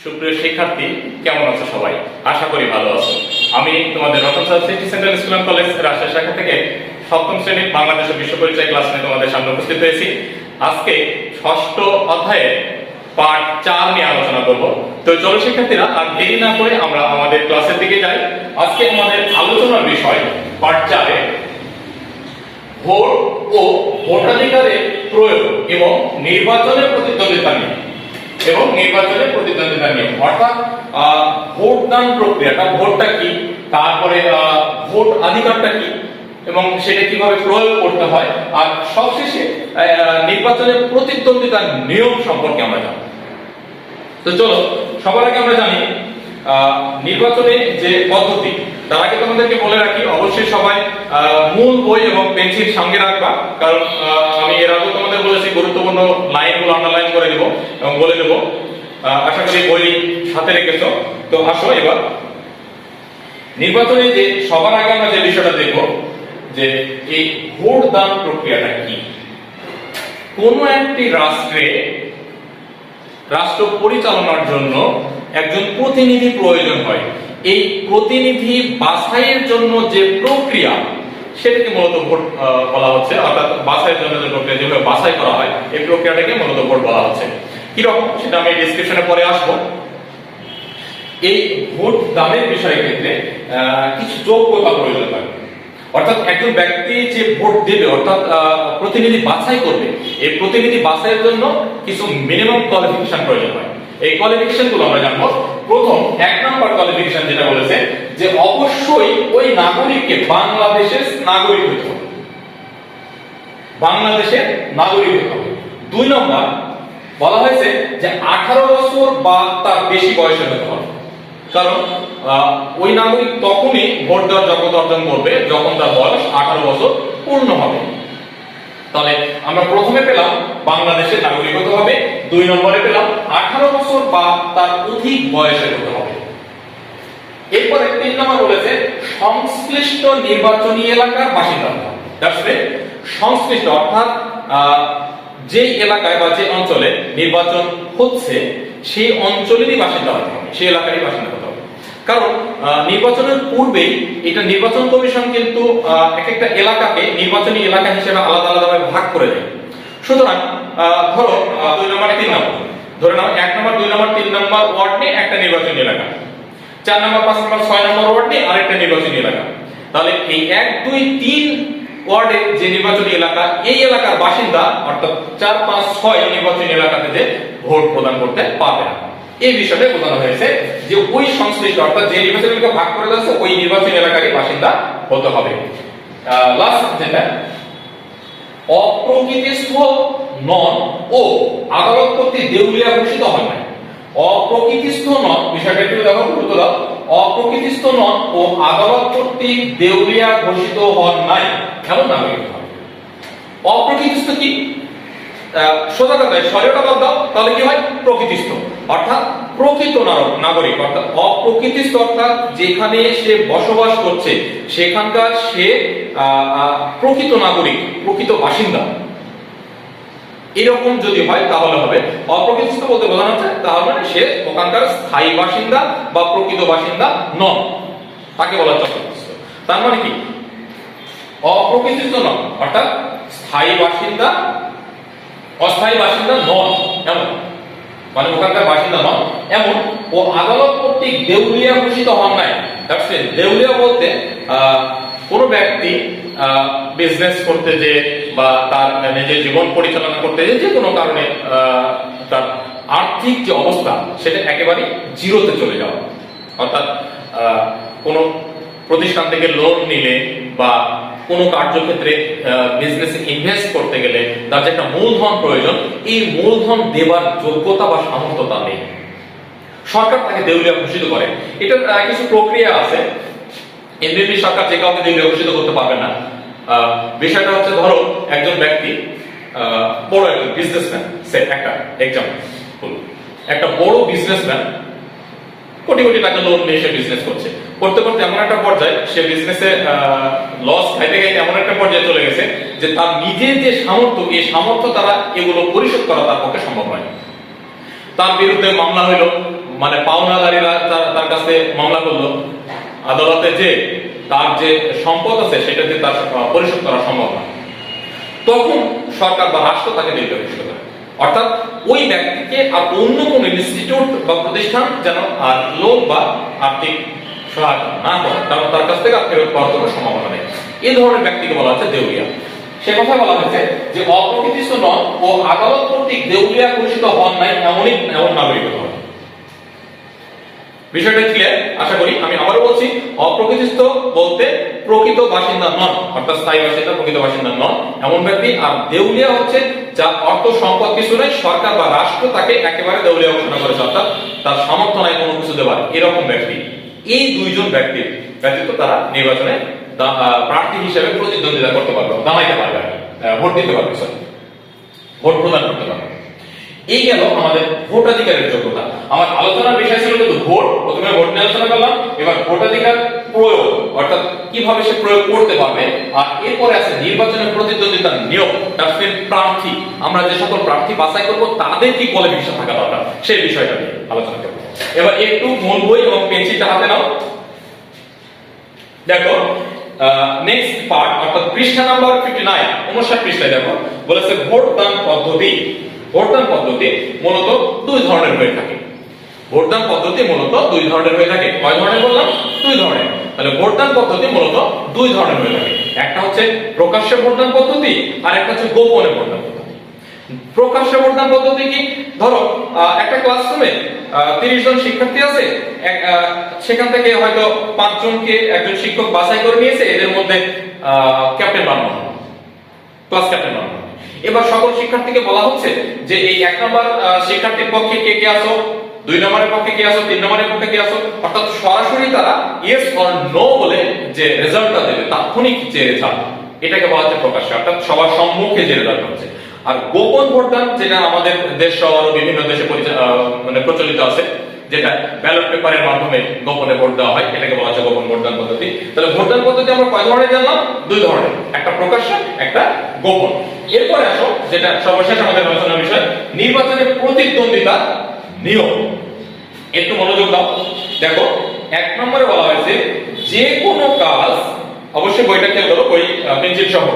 সুপ্রিয় শিক্ষার্থী, কেমন আছো সবাই? আশা করি ভালো আছো। আমি তোমাদের Ratan sir city central school and college Rajshahi শাখা থেকে সপ্তম শ্রেণীর বাংলাদেশ ও বিশ্ব পরিচয় ক্লাস নিয়ে তোমাদের সামনে উপস্থিত হয়েছি। আজকে ষষ্ঠ অধ্যায়ে পার্ট 4 নিয়ে আলোচনা করব। তো চলো শিক্ষার্থীরা, আর দেরি না করে আমরা আমাদের ক্লাসের দিকে যাই। আজকে আমাদের আলোচনার বিষয় পার্ট 4 এ ভোট ও ভোটাধিকারের প্রয়োগ এবং নির্বাচনের প্রতিদ্বন্দ্বিতা নিয়ে অর্থাৎ ভোটদান প্রক্রিয়াটা, ভোটটা কি, তারপরে ভোট অধিকারটা কি এবং সেটা কিভাবে প্রয়োগ করতে হয়, আর সবশেষে নির্বাচনের প্রতিদ্বন্দ্বিতার নিয়ম সম্পর্কে আমরা জানব। তো চলো, সবার আগে আমরা জানি নির্বাচনে যে পদ্ধতি, তার আগে তোমাদেরকে বলে রাখি অবশ্যই সবাই মূল বই এবং পেন্সিল সঙ্গে রাখবা, কারণ আমি এর আগে তোমাদের বলেছি গুরুত্বপূর্ণ লাইনগুলো আন্ডারলাইন করে দেব এবং বলে দেব। আশা করি বই সাথে রেখেছো। তো আসো এবার নির্বাচনে যে সবার আগে আমরা যে বিষয়টা দেখব যে এই ভোট দান প্রক্রিয়াটা কি। কোন একটি রাষ্ট্র পরিচালনার জন্য একজন প্রতিনিধি প্রয়োজন হয়। এই প্রতিনিধি বাছাইয়ের জন্য যে প্রক্রিয়া, সেটাকে মূলত ভোট বলা হচ্ছে। অর্থাৎ বাছাইয়ের জন্য যে প্রক্রিয়া, যেভাবে বাছাই করা হয়, এই প্রক্রিয়াটাকে মূলত ভোট বলা হচ্ছে। কিরকম সেটা আমি ডেসক্রিপশনে পরে আসবো। এই ভোট দানের বিষয়ের ক্ষেত্রে কিছু যোগ্যতা প্রয়োজন হয়। অর্থাৎ একজন ব্যক্তি যে ভোট দেবে, অর্থাৎ প্রতিনিধি বাছাই করবে, এই প্রতিনিধি বাছাইয়ের জন্য কিছু মিনিমাম কোয়ালিফিকেশন প্রয়োজন হয়। এই কোয়ালিফিকেশন গুলো আমরা জানবো। প্রথম 1 নম্বর কোয়ালিফিকেশন যেটা বলেছে যে অবশ্যই ওই নাগরিককে বাংলাদেশের নাগরিক হতে হবে। 2 নম্বর বলা হয়েছে যে 18 বছর বা তার বেশি বয়সের হতে হবে। কারণ ওই নাগরিক তখনই ভোট দেওয়ার যোগ্যতা অর্জন করবে যখন তার বয়স 18 বছর পূর্ণ হবে। তাহলে আমরা প্রথমে পেলাম বাংলাদেশের নাগরিক হতে হবে, 2 নম্বরে পেলাম 18 বছর বা তার অধিক বয়সের হতে হবে। এরপরে 3 নম্বর বলেছে সংশ্লিষ্ট নির্বাচনী এলাকার বাসিন্দা হতে হবে। দ্যাটস মিন সংশ্লিষ্ট অর্থাৎ যে এলাকায় বা যে অঞ্চলে নির্বাচন হচ্ছে সেই অঞ্চলেরই বাসিন্দা হতে হবে, সেই এলাকারই বাসিন্দা হতে হবে। কারণ নির্বাচনের পূর্বেই এটা নির্বাচন কমিশন কিন্তু এক একটা এলাকাকে নির্বাচনী এলাকা হিসেবে আলাদা আলাদাভাবে ভাগ করে দেয়। সুতরাং ধরো 2 নম্বর 3 নম্বর ধরে নাও, 1 নম্বর 2 নম্বর 3 নম্বর ওয়ার্ড নিয়ে একটা নির্বাচনী এলাকা, 4 নম্বর 5 নম্বর 6 নম্বর ওয়ার্ড নিয়ে আরেকটা নির্বাচনী এলাকা। তাহলে এই 1 2 3 ওয়ার্ডের যে নির্বাচনী এলাকা, এই এলাকার বাসিন্দা অর্থাৎ 4 5 6 নির্বাচনী এলাকাতে যে ভোট প্রদান করতে পারবে না। এই বিষয়টা বোঝানো হয়েছে যে ওই সংশ্লিষ্ট অর্থাৎ যে নির্বাচনী এলাকা ভাগ করে যাচ্ছে ওই নির্বাচনী এলাকারই বাসিন্দা হতে হবে। লাস্ট যেটা অপ্রকৃতিস্থ নন ও আদালত কর্তৃক দেউলিয়া ঘোষিত হয় না। অপ্রকৃতিস্থ নন বিষয়টা একটু দেখো, গুরুত্ব দাও। অপ্রকৃতিস্থ নন ও আদালত কর্তৃক দেউলিয়া ঘোষিত হন নাই এমন নাগরিক হবে। অপ্রকৃতিস্থ কি? সোজা কথায় শরীয়টা বাদ দাও, তাহলে কি হয়? প্রকৃতিস্থ অর্থাৎ প্রকৃত নাগরিক। অর্থাৎ অপ্রকৃতিস্থ অর্থাৎ যেখানে সে বসবাস করছে সেখানকার সে প্রকৃত নাগরিক, প্রকৃত বাসিন্দা, এরকম যদি হয় তাহলে হবে। অপ্রকৃতিস্থ বলতে বোঝানো হচ্ছে তাহলে মানে সে ওখানকার স্থায়ী বাসিন্দা বা প্রকৃত বাসিন্দা নন, তাকে বলা হচ্ছে অপ্রকৃতিস্থ। তার মানে কি? অপ্রকৃতিস্থ নন অর্থাৎ স্থায়ী বাসিন্দা, অস্থায়ী বাসিন্দা নন এমন, মানে ওখানকার বাসিন্দা নন এমন, ও আদালত কর্তৃক দেউলিয়া ঘোষিত হন নাই। দেউলিয়া বলতে কোনো ব্যক্তি বিজনেস করতে যে বা তার নিজের জীবন পরিচালনা করতে যে কোনো কারণে তার আর্থিক যে অবস্থা সেটা একেবারে জিরোতে চলে যাওয়া। অর্থাৎ কোনো প্রতিষ্ঠান থেকে লোন নিলে বা কোনো কার্যক্ষেত্রে বিজনেসে ইনভেস্ট করতে গেলে তার যে একটা মূলধন প্রয়োজন, এই মূলধন দেবার যোগ্যতা বা সামর্থ্য তার নেই, সরকার তাকে দেউলিয়া ঘোষিত করে। এটার কিছু প্রক্রিয়া আছে। এমনিতেই সরকার যে কাউকে দেউলিয়া ঘোষিত করতে পারবে না। বিষয়টা হচ্ছে, ধরো একজন ব্যক্তি বড় একজন বিজনেসম্যান, একটা এক্সাম্পল, একটা বড় বিজনেসম্যান কোটি কোটি টাকা লোন নিয়ে সে বিজনেস করছে, করতে করতে এমন একটা পর্যায়ে সে বিজনেসে লস খাইতে খাইতে এমন একটা পর্যায়ে চলে গেছে যে তার নিজের যে সামর্থ্য, এই সামর্থ্য দ্বারা এগুলো পরিশোধ করা তার পক্ষে সম্ভব নয়। তার বিরুদ্ধে মামলা হইল, মানে পাওনাদারীরা তার কাছে মামলা করলো আদালতে, যে তার যে সম্পদ আছে সেটা যে তার পরিশোধ করা সম্ভব না, তখন সরকার বা রাষ্ট্র তাকে দেউলিয়া ঘোষিত করে। অর্থাৎ ওই ব্যক্তিকে আর অন্য কোন ইনস্টিটিউট বা প্রতিষ্ঠান যেন আর লোন বা আর্থিক সহায়তা না করে, কারণ তার কাছ থেকে ফেরত পাওয়ার কোনো সম্ভাবনা নেই। এই ধরনের ব্যক্তিকে বলা হচ্ছে দেউলিয়া। সে কথা বলা হয়েছে যে অপ্রকৃতিস্থ নন ও আদালত কর্তৃক দেউলিয়া ঘোষিত হন নাই এমন নাগরিক হতে হবে। বিষয়টা ক্লিয়ার আশা করি। আমি আবারও বলছি, অপ্রকৃতিস্থ বলতে প্রকৃত বাসিন্দা নন, অর্থাৎ স্থায়ী বাসিন্দা, প্রকৃত বাসিন্দা নন এমন ব্যক্তি। আর দেউলিয়া হচ্ছে যা অর্থ সম্পদ কিছু নেই, সরকার বা রাষ্ট্র তাকে একেবারে দেউলিয়া ঘোষণা করেছে, অর্থাৎ তার সামর্থ্য নাই কোনো কিছু দেওয়ার, এরকম ব্যক্তি। এই দুইজন ব্যক্তির ব্যতীত তারা নির্বাচনে প্রার্থী হিসেবে প্রতিদ্বন্দ্বিতা করতে পারবে, দাঁড়াইতে পারবে, ভোট দিতে পারবে, ভোট প্রদান করতে পারবে। এই গেল আমাদের ভোটাধিকারের যোগ্যতা। আমার আলোচনার বিষয় ছিল কিন্তু ভোট, প্রথমে ভোট নিয়ে আলোচনা করলাম, এবার ভোটাধিকার প্রয়োগ, অর্থাৎ কিভাবে সে প্রয়োগ করতে পারবে। আর এরপরে আছে নির্বাচনের প্রতিদ্বন্দ্বিতার নিয়ম, প্রার্থী, আমরা যে সকল প্রার্থী বাছাই করব তাদের কি কোয়ালিফিকেশন থাকা দরকার, সেই বিষয়টা নিয়ে আলোচনা করব। এবার একটু মূল বই এবং পেন্সিলটা হাতে নাও। দেখো নেক্সট পার্ট, অর্থাৎ পৃষ্ঠা নাম্বার 59, 59 পৃষ্ঠায় দেখো বলেছে ভোটদান পদ্ধতি। ভোটদান পদ্ধতি মূলত দুই ধরনের হয়ে থাকে। ভোটদান পদ্ধতি মূলত দুই ধরনের হয়ে থাকে। কয় ধরনের বললাম? দুই ধরনের। তাহলে ভোটদান পদ্ধতি মূলত দুই ধরনের হয়ে থাকে। একটা হচ্ছে প্রকাশ্য ভোটদান পদ্ধতি, আর একটা হচ্ছে গোপনে ভোটদান পদ্ধতি। প্রকাশ্য ভোটদান পদ্ধতি কি? ধরো একটা ক্লাসরুমে 30 জন শিক্ষার্থী আছে, সেখান থেকে হয়তো 5 জনকে একজন শিক্ষক বাছাই করে নিয়েছে, এদের মধ্যে ক্যাপ্টেন বানানো, ক্লাস ক্যাপ্টেন বানানো। এবার সকল শিক্ষার্থীকে বলা হচ্ছে যে এই 1 নম্বর শিক্ষার্থীর পক্ষে কে কে আছো, 2 নম্বরের পক্ষে কে আছো, 3 নম্বরের পক্ষে কে আছো, অর্থাৎ সরাসরি তারা ইয়েস অর নো বলে যে রেজাল্টটা দেবে, তাৎক্ষণিক যে রেজাল্ট, এটাকে বলা হচ্ছে প্রকাশ্য, অর্থাৎ সবার সম্মুখে যে রেজাল্ট হচ্ছে। আর গোপন ভোটদান, যেটা আমাদের দেশ সহ বিভিন্ন দেশে মানে প্রচলিত আছে, যেটা ব্যালট পেপারের মাধ্যমে গোপনে ভোট দেওয়া হয়, এটাকে বলা হচ্ছে গোপন ভোটদান পদ্ধতি। তাহলে ভোটদান পদ্ধতি আমরা কয় ধরনের জানলাম? দুই ধরনের, একটা প্রকাশ্য, একটা গোপন। এরপরে আসো যেটা সর্বশেষ আমাদের আলোচনার বিষয়, নির্বাচনের প্রতিদ্বন্দ্বিতা নিয়ম। একটু মনোযোগ দাও। দেখো 1 নম্বরে বলা হয়েছে যে কোনো কাজ, অবশ্যই বইটা খেয়াল করো, বই পেন্সিল সহ,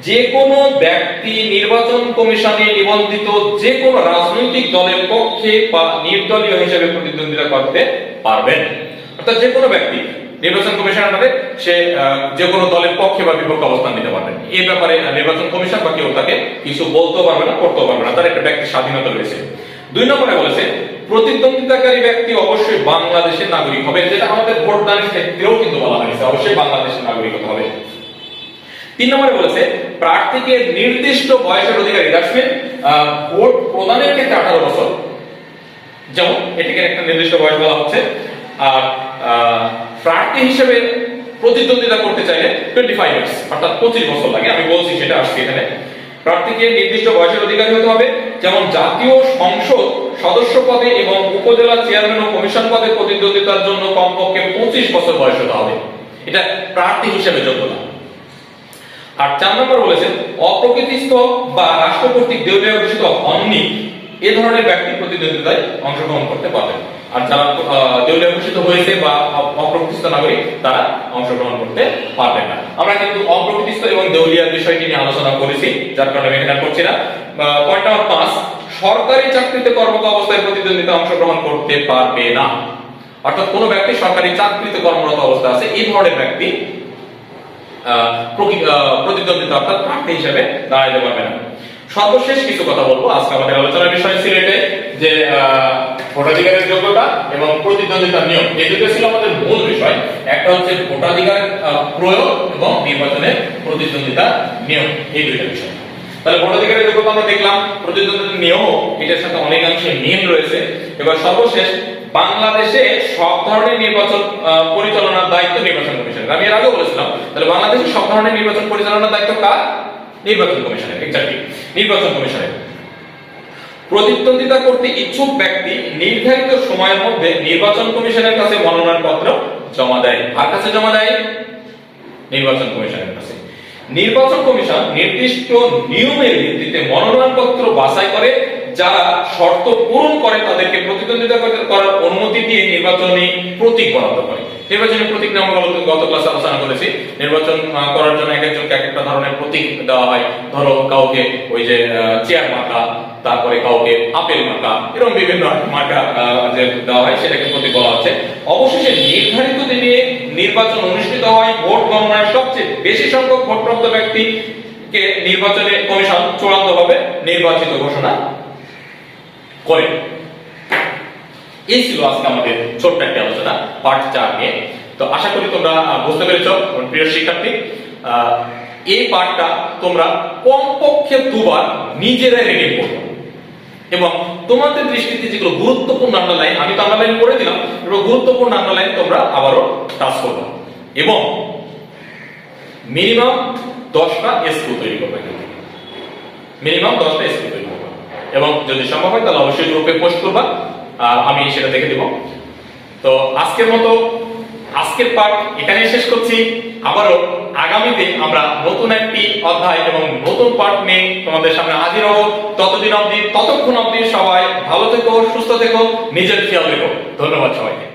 যে কোনো ব্যক্তি নির্বাচন কমিশনে নিবন্ধিত যে কোনো রাজনৈতিক দলের পক্ষে বা নির্দলীয় হিসেবে প্রতিদ্বন্দ্বিতা করতে পারবেন। অর্থাৎ যে কোনো ব্যক্তি নির্বাচন কমিশনের মধ্যে সে যে কোনো দলের পক্ষে বা বিপক্ষে অবস্থান নিতে পারবেন। এই ব্যাপারে নির্বাচন কমিশন বা কেউ তাকে কিছু বলতেও পারবে না, করতেও পারবে না, তার একটা ব্যক্তির স্বাধীনতা রয়েছে। 2 নম্বরে বলেছে প্রতিদ্বন্দ্বিতাকারী ব্যক্তি অবশ্যই বাংলাদেশের নাগরিক হবে, যেটা আমাদের ভোটদানের ক্ষেত্রেও কিন্তু বলা হয়েছে, অবশ্যই বাংলাদেশের নাগরিক হতে হবে। 3 নম্বরে বলেছে প্রার্থীকে নির্দিষ্ট বয়সের অধিকারী, ভোট প্রদানের ক্ষেত্রে 18 বছর, যেমন এটিকে একটা নির্দিষ্ট বয়স বলা হচ্ছে। আর প্রার্থী হিসেবে প্রতিদ্বন্দ্বিতা করতে চাইলে 25 ইয়ার্স, অর্থাৎ 25 বছর লাগে। আমি বলছি সেটা আসছে এখানে। প্রার্থীকে নির্দিষ্ট বয়সের অধিকারী হতে হবে, যেমন জাতীয় সংসদ সদস্য পদে এবং উপজেলা চেয়ারম্যান ও কমিশন পদে প্রতিদ্বন্দ্বিতার জন্য কমপক্ষে 25 বছর বয়স হতে হবে। এটা প্রার্থী হিসেবে যোগ্যতা। আর 4 নম্বর বলেছেন অপ্রকৃতিস্থ বা রাষ্ট্র কর্তৃক দেউলিয়া ঘোষিত হননি এ ধরনের ব্যক্তি প্রতিদ্বন্দ্বিতায় অংশগ্রহণ করতে পারবেন। আর যারা দেউলিয়া ঘোষিত হয়েছে বা অপ্রকৃতিস্থ নাগরিক, তারা অংশগ্রহণ করতে পারবেন না। আমরা কিন্তু অপ্রকৃতিস্থ এবং দেউলিয়ার বিষয়টি নিয়ে আলোচনা করেছি, যার কারণে আমি এখানে করছি না। পয়েন্ট নাম্বার 5, সরকারি চাকরিতে কর্মরত অবস্থায় প্রতিদ্বন্দ্বিতা অংশগ্রহণ করতে পারবে না। অর্থাৎ কোনো ব্যক্তি সরকারি চাকরিতে কর্মরত অবস্থায় আছে, এই ধরনের ব্যক্তি প্রতিদ্বন্দ্বিতা অর্থাৎ প্রার্থী হিসেবে দাঁড়াইতে পারবে না। সর্বশেষ কিছু কথা বলবো। আজকে আমাদের আলোচনার বিষয় ছিল এটাই, যে ভোটাধিকারের যোগ্যতা এবং প্রতিদ্বন্দ্বিতার নিয়ম। এই দুটো ছিল আমাদের মূল বিষয়। একটা হচ্ছে ভোটাধিকার প্রয়োগ এবং নির্বাচনের প্রতিদ্বন্দ্বিতার নিয়ম, এই দুইটা বিষয়। তাহলে ভোটাধিকারের যোগ্যতা আমরা দেখলাম, প্রতিদ্বন্দ্বিতার নিয়মও এটার সাথে অনেকাংশে মিল রয়েছে। এবার সর্বশেষ, বাংলাদেশে সব ধরনের নির্বাচন পরিচালনার দায়িত্ব নির্বাচন কমিশনের। আমি এর আগে বলেছিলাম, তাহলে বাংলাদেশে সব ধরনের নির্বাচন পরিচালনার দায়িত্ব কার? নির্বাচন কমিশনের। এক্স্যাক্টলি, নির্বাচন কমিশনের। প্রতিদ্বন্দ্বিতা করতে ইচ্ছুক ব্যক্তি নির্ধারিত সময়ের মধ্যে নির্বাচন কমিশনের কাছে মনোনয়নপত্র জমা দেয়। কার কাছে জমা দেয়? নির্বাচন কমিশনের কাছে। নির্বাচন কমিশন নির্দিষ্ট নিয়মের ভিত্তিতে মনোনয়নপত্র বাছাই করে, যারা শর্ত পূরণ করে তাদেরকে প্রতিদ্বন্দ্বিতা করার অনুমতি দিয়ে নির্বাচনী প্রতীক বরাদ্দ করে। নির্বাচনী প্রতীক নিয়ে আমরা গত ক্লাসে আলোচনা করেছি। নির্বাচন করার জন্য এক একজনকে এক একটা ধরনের প্রতীক দেওয়া হয়। ধরো কাউকে ওই যে চেয়ার মার্কা, তারপরে কাউকে আপেল মার্কা, এরকম বিভিন্ন মার্কা যে দেওয়া হয় সেটাকে প্রতীক বলা হচ্ছে। অবশেষে নির্ধারিত দিনে নির্বাচন অনুষ্ঠিত হয়। ভোট গণনায় সবচেয়ে বেশি সংখ্যক ভোটপ্রাপ্ত ব্যক্তিকে নির্বাচনে কমিশন চূড়ান্তভাবে নির্বাচিত ঘোষণা করে। এই ছিল আজকে আমাদের ছোট্ট একটা আলোচনা পার্ট 4 নিয়ে। তো আশা করি তোমরা বুঝতে পেরেছো প্রিয় শিক্ষার্থী। এই পার্টটা তোমরা কমপক্ষে 2 বার নিজেরাই রিডিং করবে এবং তোমাদের দৃষ্টিতে যেগুলো গুরুত্বপূর্ণ আন্ডারলাইন, আমি তো আন্ডারলাইন করে দিলাম, এগুলো গুরুত্বপূর্ণ আন্ডারলাইন তোমরা আবারও টাচ করবে এবং মিনিমাম 10টা এসকিউ তৈরি করবে। মিনিমাম 10টা এসকিউ তৈরি করবে এবং যদি সম্ভব হয় তাহলে অবশ্যই গ্রুপে পোস্ট করবা, আমি সেটা দেখে দিব। তো আজকের মতো আজকের পার্ট এখানে শেষ করছি। আবারও আগামীতে আমরা নতুন একটি অধ্যায় এবং নতুন পার্ট নিয়ে তোমাদের সামনে হাজির হব। ততক্ষণ অবধি সবাই ভালো থেকো, সুস্থ থেকো, নিজের খেয়াল রেখো। ধন্যবাদ সবাইকে।